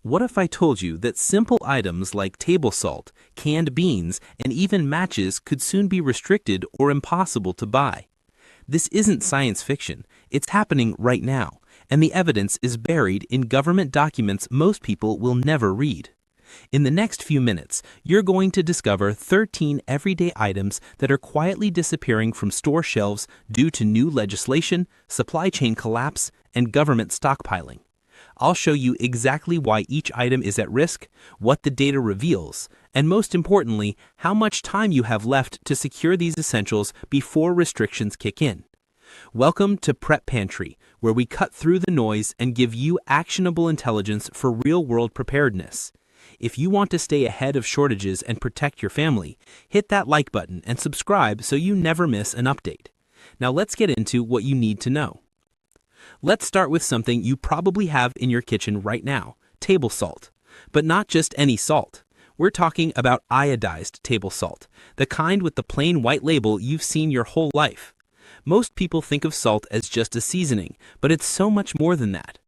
What if I told you that simple items like table salt, canned beans, and even matches could soon be restricted or impossible to buy? This isn't science fiction, it's happening right now, and the evidence is buried in government documents most people will never read. In the next few minutes, you're going to discover 13 everyday items that are quietly disappearing from store shelves due to new legislation, supply chain collapse, and government stockpiling. I'll show you exactly why each item is at risk, what the data reveals, and most importantly, how much time you have left to secure these essentials before restrictions kick in. Welcome to Prep Pantry, where we cut through the noise and give you actionable intelligence for real-world preparedness. If you want to stay ahead of shortages and protect your family, hit that like button and subscribe so you never miss an update. Now let's get into what you need to know. Let's start with something you probably have in your kitchen right now, table salt. But not just any salt. We're talking about iodized table salt, the kind with the plain white label you've seen your whole life. Most people think of salt as just a seasoning, but it's so much more than that.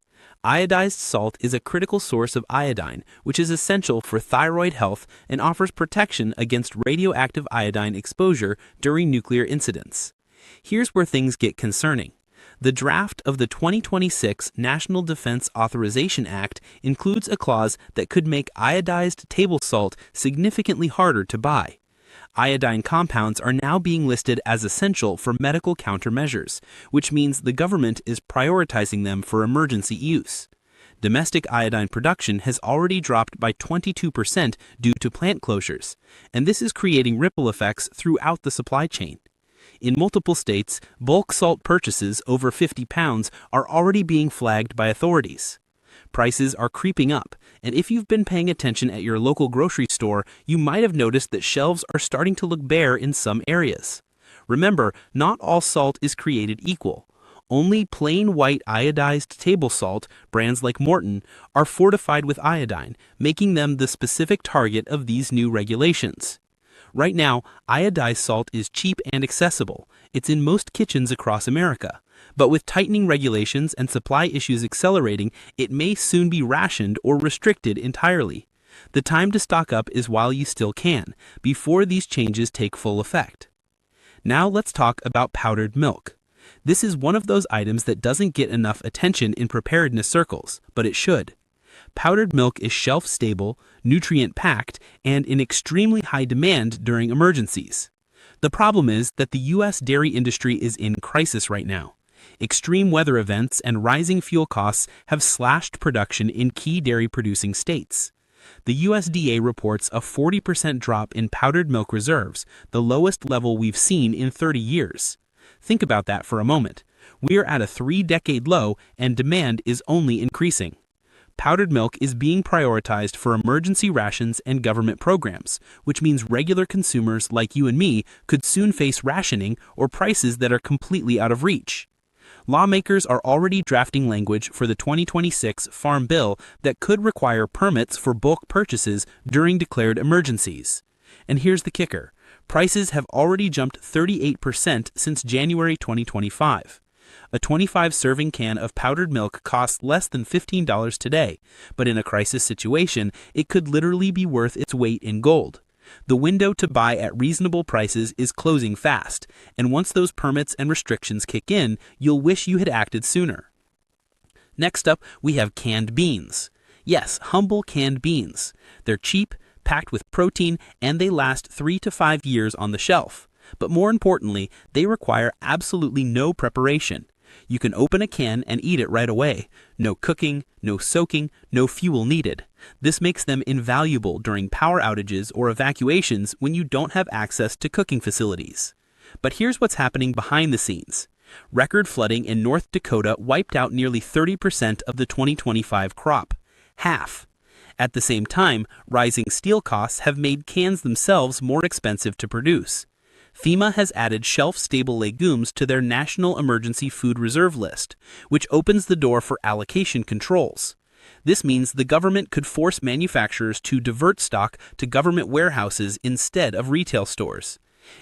Iodized salt is a critical source of iodine, which is essential for thyroid health and offers protection against radioactive iodine exposure during nuclear incidents. Here's where things get concerning. The draft of the 2026 National Defense Authorization Act includes a clause that could make iodized table salt significantly harder to buy. Iodine compounds are now being listed as essential for medical countermeasures, which means the government is prioritizing them for emergency use. Domestic iodine production has already dropped by 22% due to plant closures, and this is creating ripple effects throughout the supply chain. In multiple states, bulk salt purchases over 50 pounds are already being flagged by authorities. Prices are creeping up, and if you've been paying attention at your local grocery store, you might have noticed that shelves are starting to look bare in some areas. Remember, not all salt is created equal. Only plain white iodized table salt, brands like Morton, are fortified with iodine, making them the specific target of these new regulations. Right now, iodized salt is cheap and accessible. It's in most kitchens across America. But with tightening regulations and supply issues accelerating, it may soon be rationed or restricted entirely. The time to stock up is while you still can, before these changes take full effect. Now let's talk about powdered milk. This is one of those items that doesn't get enough attention in preparedness circles, but it should. Powdered milk is shelf-stable, nutrient-packed, and in extremely high demand during emergencies. The problem is that the U.S. dairy industry is in crisis right now. Extreme weather events and rising fuel costs have slashed production in key dairy-producing states. The USDA reports a 40% drop in powdered milk reserves, the lowest level we've seen in 30 years. Think about that for a moment. We're at a 3-decade low, and demand is only increasing. Powdered milk is being prioritized for emergency rations and government programs, which means regular consumers like you and me could soon face rationing or prices that are completely out of reach. Lawmakers are already drafting language for the 2026 Farm Bill that could require permits for bulk purchases during declared emergencies. And here's the kicker. Prices have already jumped 38% since January 2025. A 25-serving can of powdered milk costs less than $15 today, but in a crisis situation, it could literally be worth its weight in gold. The window to buy at reasonable prices is closing fast, and once those permits and restrictions kick in, you'll wish you had acted sooner. Next up, we have canned beans. Yes, humble canned beans. They're cheap, packed with protein, and they last 3 to 5 years on the shelf. But more importantly, they require absolutely no preparation. You can open a can and eat it right away. No cooking, no soaking, no fuel needed. This makes them invaluable during power outages or evacuations when you don't have access to cooking facilities. But here's what's happening behind the scenes. Record flooding in North Dakota wiped out nearly 30% of the 2025 crop. Half. At the same time, rising steel costs have made cans themselves more expensive to produce. FEMA has added shelf-stable legumes to their National Emergency Food Reserve list, which opens the door for allocation controls. This means the government could force manufacturers to divert stock to government warehouses instead of retail stores.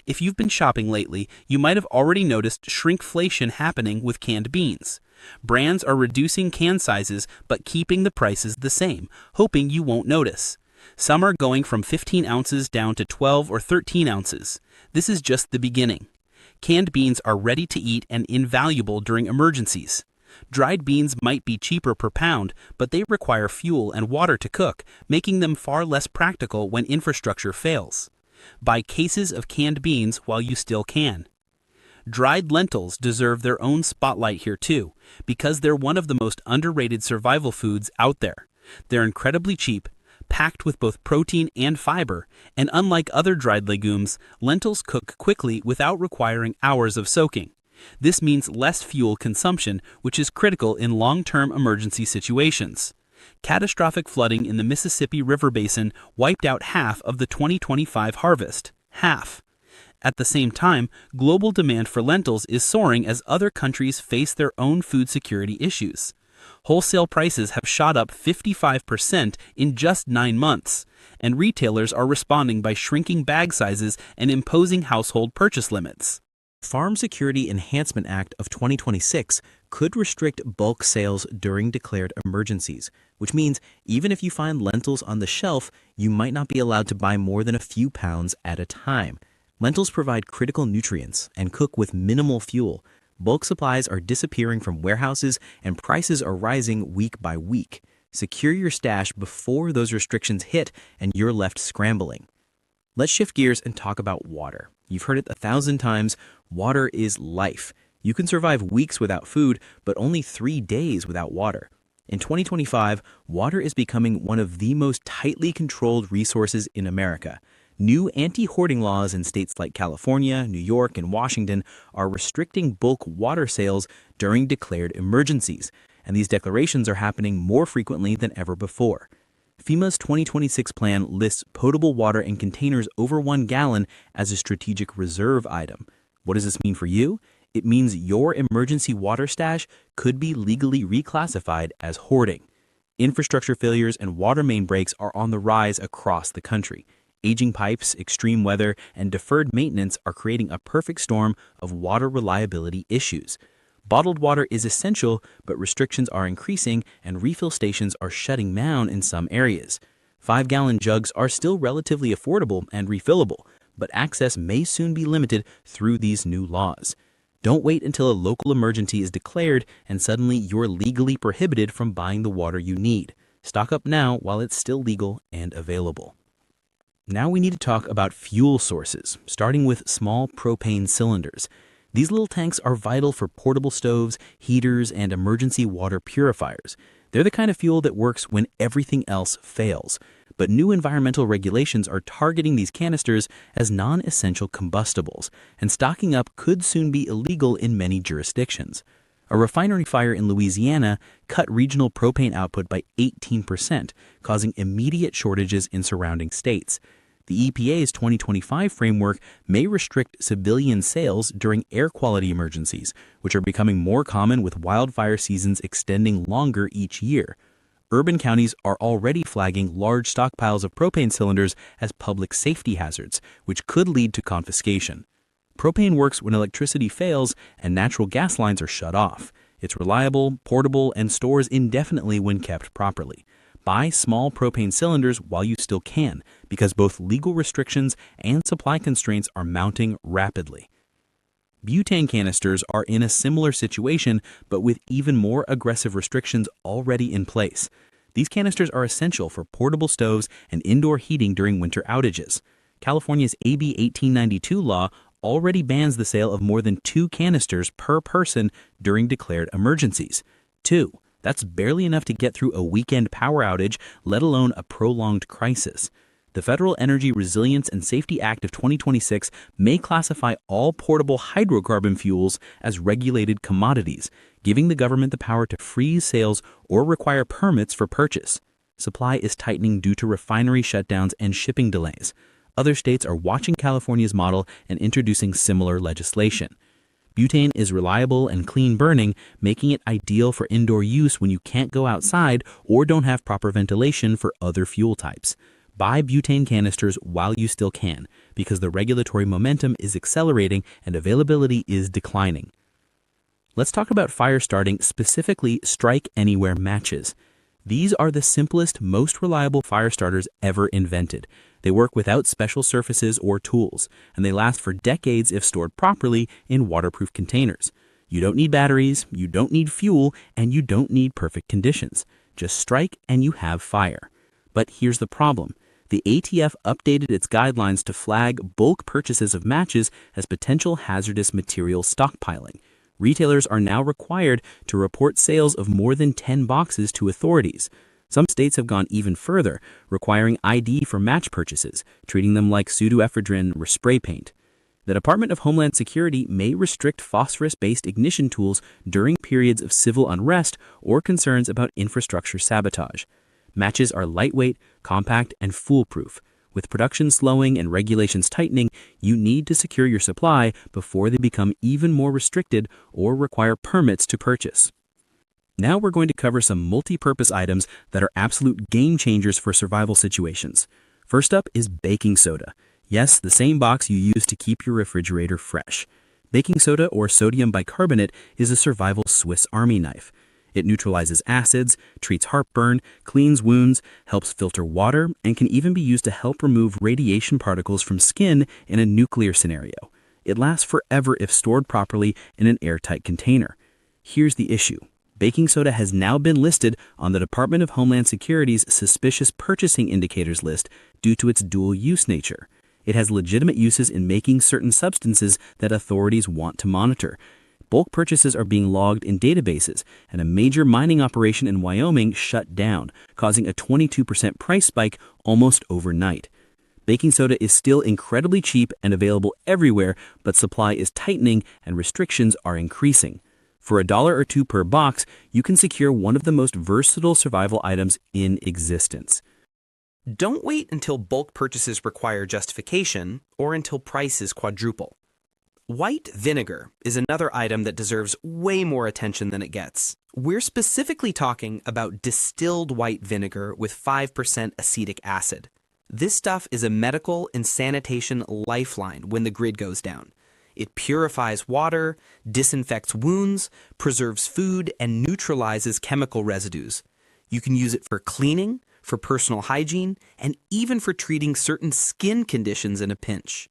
If you've been shopping lately, you might have already noticed shrinkflation happening with canned beans. Brands are reducing can sizes but keeping the prices the same, hoping you won't notice. Some are going from 15 ounces down to 12 or 13 ounces. This is just the beginning. Canned beans are ready to eat and invaluable during emergencies. Dried beans might be cheaper per pound, but they require fuel and water to cook, making them far less practical when infrastructure fails. Buy cases of canned beans while you still can. Dried lentils deserve their own spotlight here too, because they're one of the most underrated survival foods out there. They're incredibly cheap, packed with both protein and fiber, and unlike other dried legumes, lentils cook quickly without requiring hours of soaking. This means less fuel consumption, which is critical in long-term emergency situations. Catastrophic flooding in the Mississippi River Basin wiped out half of the 2025 harvest. Half. At the same time, global demand for lentils is soaring as other countries face their own food security issues. Wholesale prices have shot up 55% in just 9 months, and retailers are responding by shrinking bag sizes and imposing household purchase limits. Farm Security Enhancement Act of 2026 could restrict bulk sales during declared emergencies, which means even if you find lentils on the shelf, you might not be allowed to buy more than a few pounds at a time. Lentils provide critical nutrients and cook with minimal fuel. Bulk supplies are disappearing from warehouses and prices are rising week by week. Secure your stash before those restrictions hit and you're left scrambling. Let's shift gears and talk about water. You've heard it 1,000 times, water is life. You can survive weeks without food, but only 3 days without water. In 2025, water is becoming one of the most tightly controlled resources in America. New anti-hoarding laws in states like California, New York, and Washington are restricting bulk water sales during declared emergencies, and these declarations are happening more frequently than ever before. FEMA's 2026 plan lists potable water in containers over 1 gallon as a strategic reserve item. What does this mean for you? It means your emergency water stash could be legally reclassified as hoarding. Infrastructure failures and water main breaks are on the rise across the country. Aging pipes, extreme weather, and deferred maintenance are creating a perfect storm of water reliability issues. Bottled water is essential, but restrictions are increasing and refill stations are shutting down in some areas. 5-gallon jugs are still relatively affordable and refillable, but access may soon be limited through these new laws. Don't wait until a local emergency is declared and suddenly you're legally prohibited from buying the water you need. Stock up now while it's still legal and available. Now we need to talk about fuel sources, starting with small propane cylinders. These little tanks are vital for portable stoves, heaters, and emergency water purifiers. They're the kind of fuel that works when everything else fails. But new environmental regulations are targeting these canisters as non-essential combustibles, and stocking up could soon be illegal in many jurisdictions. A refinery fire in Louisiana cut regional propane output by 18%, causing immediate shortages in surrounding states. The EPA's 2025 framework may restrict civilian sales during air quality emergencies, which are becoming more common with wildfire seasons extending longer each year. Urban counties are already flagging large stockpiles of propane cylinders as public safety hazards, which could lead to confiscation. Propane works when electricity fails and natural gas lines are shut off. It's reliable, portable, and stores indefinitely when kept properly. Buy small propane cylinders while you still can, because both legal restrictions and supply constraints are mounting rapidly. Butane canisters are in a similar situation, but with even more aggressive restrictions already in place. These canisters are essential for portable stoves and indoor heating during winter outages. California's AB 1892 law already bans the sale of more than 2 canisters per person during declared emergencies. 2. That's barely enough to get through a weekend power outage, let alone a prolonged crisis. The Federal Energy Resilience and Safety Act of 2026 may classify all portable hydrocarbon fuels as regulated commodities, giving the government the power to freeze sales or require permits for purchase. Supply is tightening due to refinery shutdowns and shipping delays. Other states are watching California's model and introducing similar legislation. Butane is reliable and clean burning, making it ideal for indoor use when you can't go outside or don't have proper ventilation for other fuel types. Buy butane canisters while you still can, because the regulatory momentum is accelerating and availability is declining. Let's talk about fire starting, specifically strike anywhere matches. These are the simplest, most reliable fire starters ever invented. They work without special surfaces or tools, and they last for decades if stored properly in waterproof containers. You don't need batteries, you don't need fuel, and you don't need perfect conditions. Just strike and you have fire. But here's the problem. The ATF updated its guidelines to flag bulk purchases of matches as potential hazardous material stockpiling. Retailers are now required to report sales of more than 10 boxes to authorities. Some states have gone even further, requiring ID for match purchases, treating them like pseudoephedrine or spray paint. The Department of Homeland Security may restrict phosphorus-based ignition tools during periods of civil unrest or concerns about infrastructure sabotage. Matches are lightweight, compact, and foolproof. With production slowing and regulations tightening, you need to secure your supply before they become even more restricted or require permits to purchase. Now we're going to cover some multi-purpose items that are absolute game changers for survival situations. First up is baking soda. Yes, the same box you use to keep your refrigerator fresh. Baking soda, or sodium bicarbonate, is a survival Swiss Army knife. It neutralizes acids, treats heartburn, cleans wounds, helps filter water, and can even be used to help remove radiation particles from skin in a nuclear scenario. It lasts forever if stored properly in an airtight container. Here's the issue. Baking soda has now been listed on the Department of Homeland Security's Suspicious Purchasing Indicators list due to its dual-use nature. It has legitimate uses in making certain substances that authorities want to monitor. Bulk purchases are being logged in databases, and a major mining operation in Wyoming shut down, causing a 22% price spike almost overnight. Baking soda is still incredibly cheap and available everywhere, but supply is tightening and restrictions are increasing. For $1 or $2 per box, you can secure one of the most versatile survival items in existence. Don't wait until bulk purchases require justification or until prices quadruple. White vinegar is another item that deserves way more attention than it gets. We're specifically talking about distilled white vinegar with 5% acetic acid. This stuff is a medical and sanitation lifeline when the grid goes down. It purifies water, disinfects wounds, preserves food, and neutralizes chemical residues. You can use it for cleaning, for personal hygiene, and even for treating certain skin conditions in a pinch.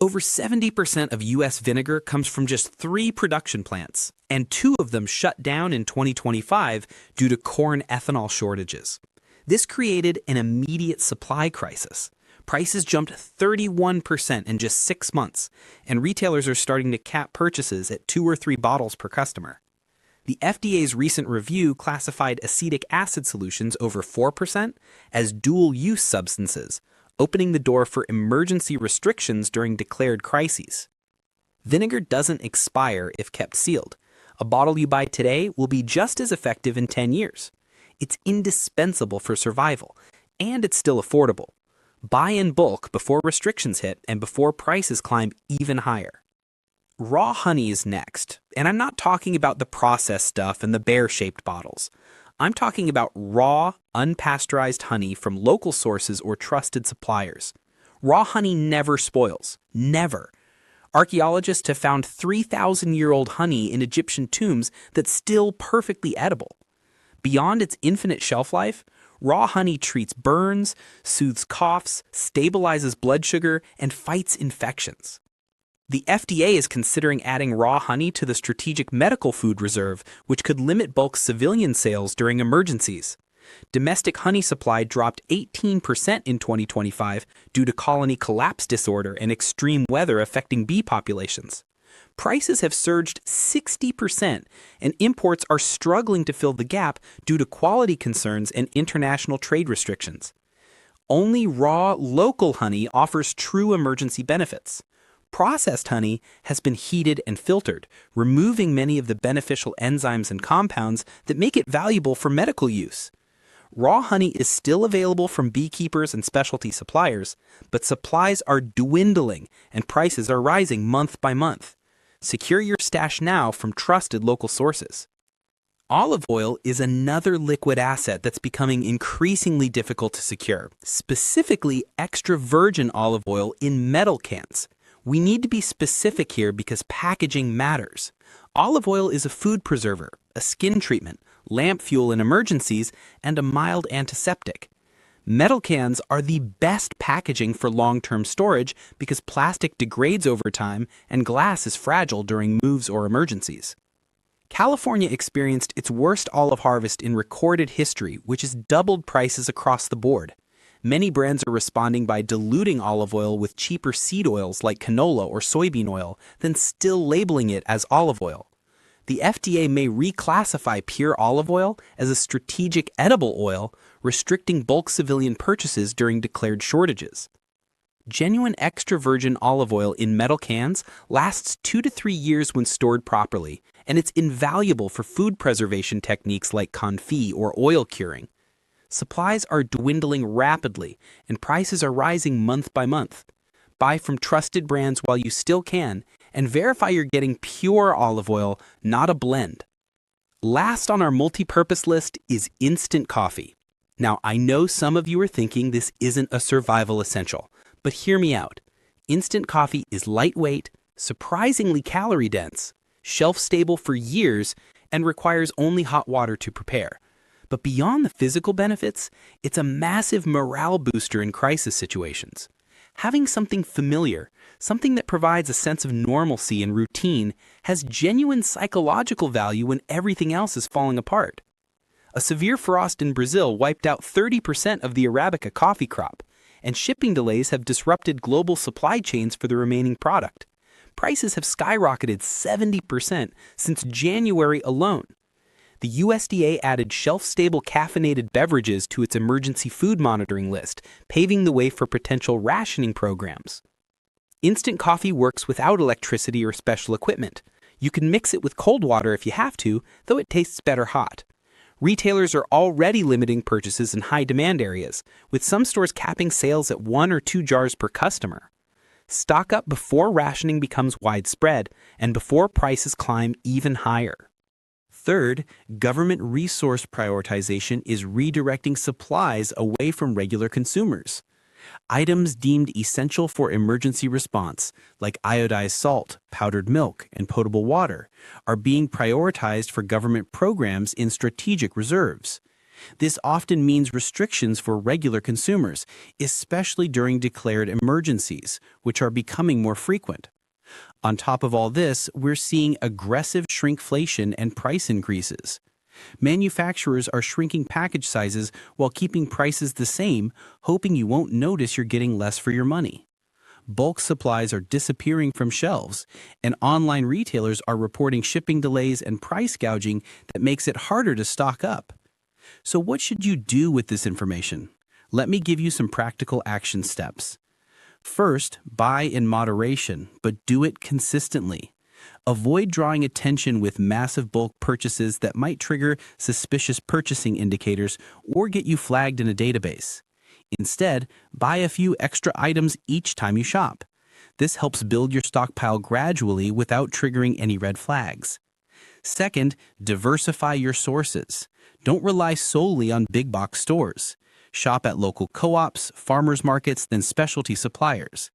Over 70% of U.S. vinegar comes from just 3 production plants, and 2 of them shut down in 2025 due to corn ethanol shortages. This created an immediate supply crisis. Prices jumped 31% in just 6 months, and retailers are starting to cap purchases at 2 or 3 bottles per customer. The FDA's recent review classified acetic acid solutions over 4% as dual-use substances, opening the door for emergency restrictions during declared crises. Vinegar doesn't expire if kept sealed. A bottle you buy today will be just as effective in 10 years. It's indispensable for survival, and it's still affordable. Buy in bulk before restrictions hit and before prices climb even higher. Raw honey is next, and I'm not talking about the processed stuff and the bear-shaped bottles. I'm talking about raw, unpasteurized honey from local sources or trusted suppliers. Raw honey never spoils. Never. Archaeologists have found 3,000-year-old honey in Egyptian tombs that's still perfectly edible. Beyond its infinite shelf life, raw honey treats burns, soothes coughs, stabilizes blood sugar, and fights infections. The FDA is considering adding raw honey to the Strategic Medical Food Reserve, which could limit bulk civilian sales during emergencies. Domestic honey supply dropped 18% in 2025 due to colony collapse disorder and extreme weather affecting bee populations. Prices have surged 60%, and imports are struggling to fill the gap due to quality concerns and international trade restrictions. Only raw, local honey offers true emergency benefits. Processed honey has been heated and filtered, removing many of the beneficial enzymes and compounds that make it valuable for medical use. Raw honey is still available from beekeepers and specialty suppliers, but supplies are dwindling and prices are rising month by month. Secure your stash now from trusted local sources. Olive oil is another liquid asset that's becoming increasingly difficult to secure, specifically extra virgin olive oil in metal cans. We need to be specific here because packaging matters. Olive oil is a food preserver, a skin treatment, lamp fuel in emergencies, and a mild antiseptic. Metal cans are the best packaging for long-term storage because plastic degrades over time and glass is fragile during moves or emergencies. California experienced its worst olive harvest in recorded history, which has doubled prices across the board. Many brands are responding by diluting olive oil with cheaper seed oils like canola or soybean oil, then still labeling it as olive oil. The FDA may reclassify pure olive oil as a strategic edible oil, restricting bulk civilian purchases during declared shortages. Genuine extra virgin olive oil in metal cans lasts 2 to 3 years when stored properly, and it's invaluable for food preservation techniques like confit or oil curing. Supplies are dwindling rapidly, and prices are rising month by month. Buy from trusted brands while you still can, and verify you're getting pure olive oil, not a blend. Last on our multi-purpose list is instant coffee. Now, I know some of you are thinking this isn't a survival essential, but hear me out. Instant coffee is lightweight, surprisingly calorie-dense, shelf-stable for years, and requires only hot water to prepare. But beyond the physical benefits, it's a massive morale booster in crisis situations. Having something familiar, something that provides a sense of normalcy and routine, has genuine psychological value when everything else is falling apart. A severe frost in Brazil wiped out 30% of the Arabica coffee crop, and shipping delays have disrupted global supply chains for the remaining product. Prices have skyrocketed 70% since January alone. The USDA added shelf-stable caffeinated beverages to its emergency food monitoring list, paving the way for potential rationing programs. Instant coffee works without electricity or special equipment. You can mix it with cold water if you have to, though it tastes better hot. Retailers are already limiting purchases in high-demand areas, with some stores capping sales at 1 or 2 jars per customer. Stock up before rationing becomes widespread and before prices climb even higher. Third, government resource prioritization is redirecting supplies away from regular consumers. Items deemed essential for emergency response, like iodized salt, powdered milk, and potable water, are being prioritized for government programs in strategic reserves. This often means restrictions for regular consumers, especially during declared emergencies, which are becoming more frequent. On top of all this, we're seeing aggressive shrinkflation and price increases. Manufacturers are shrinking package sizes while keeping prices the same, hoping you won't notice you're getting less for your money. Bulk supplies are disappearing from shelves, and online retailers are reporting shipping delays and price gouging that makes it harder to stock up. So what should you do with this information? Let me give you some practical action steps. First, buy in moderation, but do it consistently. Avoid drawing attention with massive bulk purchases that might trigger suspicious purchasing indicators or get you flagged in a database. Instead, buy a few extra items each time you shop. This helps build your stockpile gradually without triggering any red flags. Second, diversify your sources. Don't rely solely on big box stores. Shop at local co-ops, farmers markets, and specialty suppliers.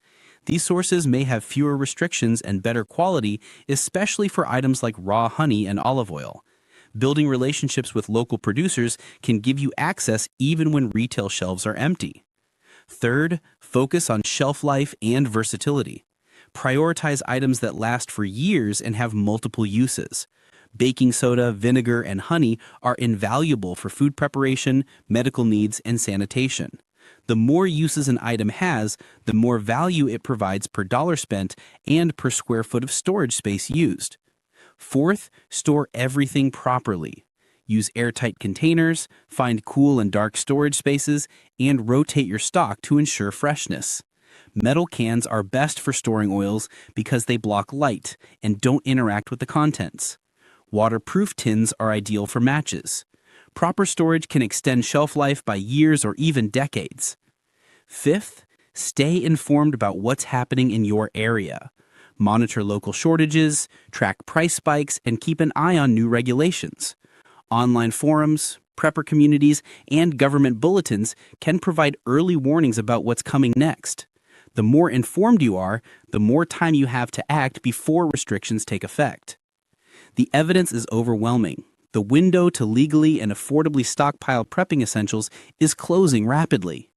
These sources may have fewer restrictions and better quality, especially for items like raw honey and olive oil. Building relationships with local producers can give you access even when retail shelves are empty. Third, focus on shelf life and versatility. Prioritize items that last for years and have multiple uses. Baking soda, vinegar, and honey are invaluable for food preparation, medical needs, and sanitation. The more uses an item has, the more value it provides per dollar spent and per square foot of storage space used. Fourth, store everything properly. Use airtight containers, find cool and dark storage spaces, and rotate your stock to ensure freshness. Metal cans are best for storing oils because they block light and don't interact with the contents. Waterproof tins are ideal for matches. Proper storage can extend shelf life by years or even decades. Fifth, stay informed about what's happening in your area. Monitor local shortages, track price spikes, and keep an eye on new regulations. Online forums, prepper communities, and government bulletins can provide early warnings about what's coming next. The more informed you are, the more time you have to act before restrictions take effect. The evidence is overwhelming. The window to legally and affordably stockpile prepping essentials is closing rapidly.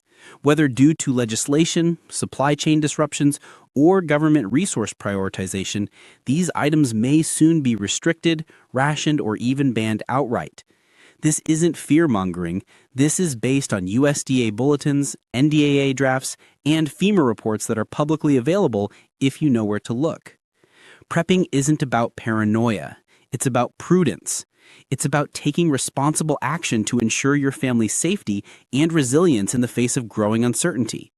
Whether due to legislation, supply chain disruptions, or government resource prioritization, these items may soon be restricted, rationed, or even banned outright. This isn't fear-mongering. This is based on USDA bulletins, NDAA drafts, and FEMA reports that are publicly available if you know where to look. Prepping isn't about paranoia. It's about prudence. It's about taking responsible action to ensure your family's safety and resilience in the face of growing uncertainty.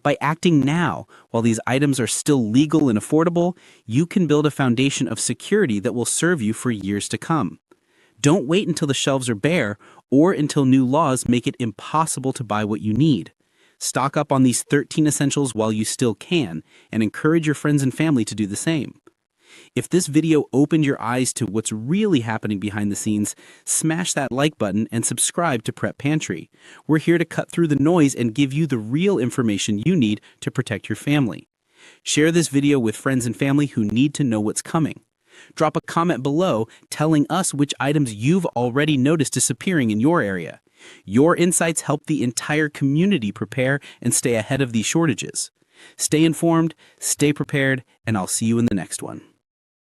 By acting now, while these items are still legal and affordable, you can build a foundation of security that will serve you for years to come. Don't wait until the shelves are bare or until new laws make it impossible to buy what you need. Stock up on these 13 essentials while you still can, and encourage your friends and family to do the same. If this video opened your eyes to what's really happening behind the scenes, smash that like button and subscribe to Prep Pantry. We're here to cut through the noise and give you the real information you need to protect your family. Share this video with friends and family who need to know what's coming. Drop a comment below telling us which items you've already noticed disappearing in your area. Your insights help the entire community prepare and stay ahead of these shortages. Stay informed, stay prepared, and I'll see you in the next one.